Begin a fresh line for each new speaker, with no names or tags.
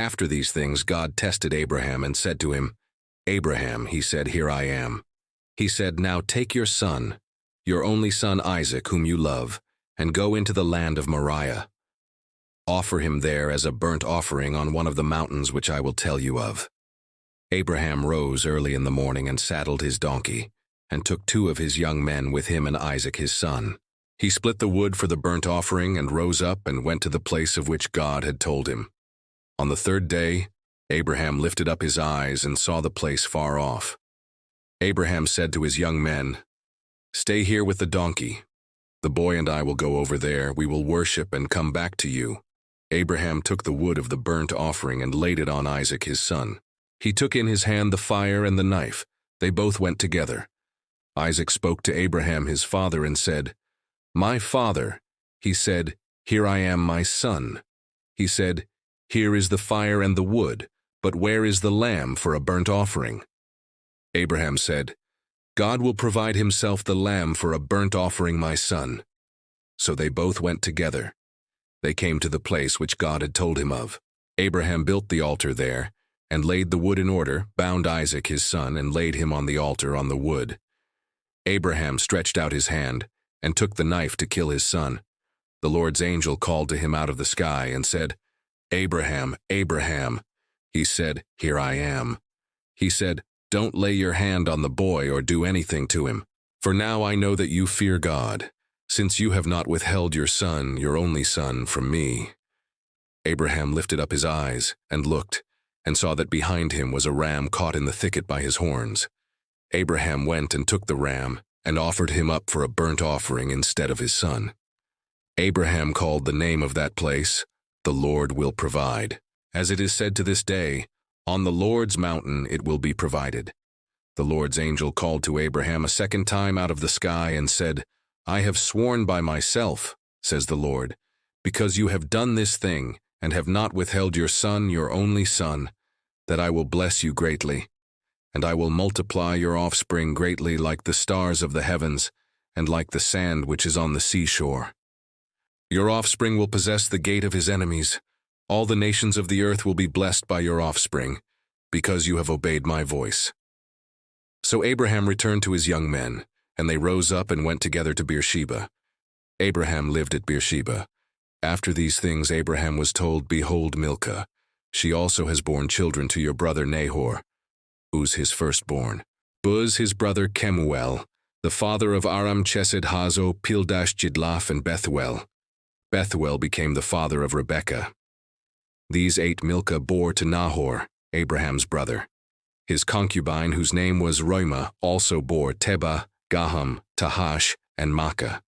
After these things, God tested Abraham and said to him, "Abraham," he said, "Here I am." He said, "Now take your son, your only son Isaac, whom you love, and go into the land of Moriah. Offer him there as a burnt offering on one of the mountains which I will tell you of." Abraham rose early in the morning and saddled his donkey, and took 2 of his young men with him and Isaac his son. He split the wood for the burnt offering and rose up and went to the place of which God had told him. On the 3rd day, Abraham lifted up his eyes and saw the place far off. Abraham said to his young men, "Stay here with the donkey. The boy and I will go over there. We will worship and come back to you." Abraham took the wood of the burnt offering and laid it on Isaac his son. He took in his hand the fire and the knife. They both went together. Isaac spoke to Abraham his father and said, "My father." He said, "Here I am, my son." He said, "Here is the fire and the wood, but where is the lamb for a burnt offering?" Abraham said, "God will provide himself the lamb for a burnt offering, my son." So they both went together. They came to the place which God had told him of. Abraham built the altar there, and laid the wood in order, bound Isaac his son, and laid him on the altar on the wood. Abraham stretched out his hand, and took the knife to kill his son. The Lord's angel called to him out of the sky and said, "Abraham, Abraham." He said, "Here I am." He said, "Don't lay your hand on the boy or do anything to him, for now I know that you fear God, since you have not withheld your son, your only son, from me." Abraham lifted up his eyes and looked, and saw that behind him was a ram caught in the thicket by his horns. Abraham went and took the ram, and offered him up for a burnt offering instead of his son. Abraham called the name of that place, "The Lord Will Provide." As it is said to this day, "On the Lord's mountain it will be provided." The Lord's angel called to Abraham a 2nd time out of the sky and said, "I have sworn by myself, says the Lord, because you have done this thing, and have not withheld your son, your only son, that I will bless you greatly, and I will multiply your offspring greatly like the stars of the heavens, and like the sand which is on the seashore. Your offspring will possess the gate of his enemies. All the nations of the earth will be blessed by your offspring, because you have obeyed my voice." So Abraham returned to his young men, and they rose up and went together to Beersheba. Abraham lived at Beersheba. After these things Abraham was told, "Behold Milcah, she also has borne children to your brother Nahor." Uz his firstborn, Buz his brother Kemuel, the father of Aram, Chesed, Hazo, Pildash, Jidlaph, and Bethuel. Bethuel became the father of Rebekah. These 8 Milcah bore to Nahor, Abraham's brother. His concubine, whose name was Reumah, also bore Tebah, Gaham, Tahash, and Makkah.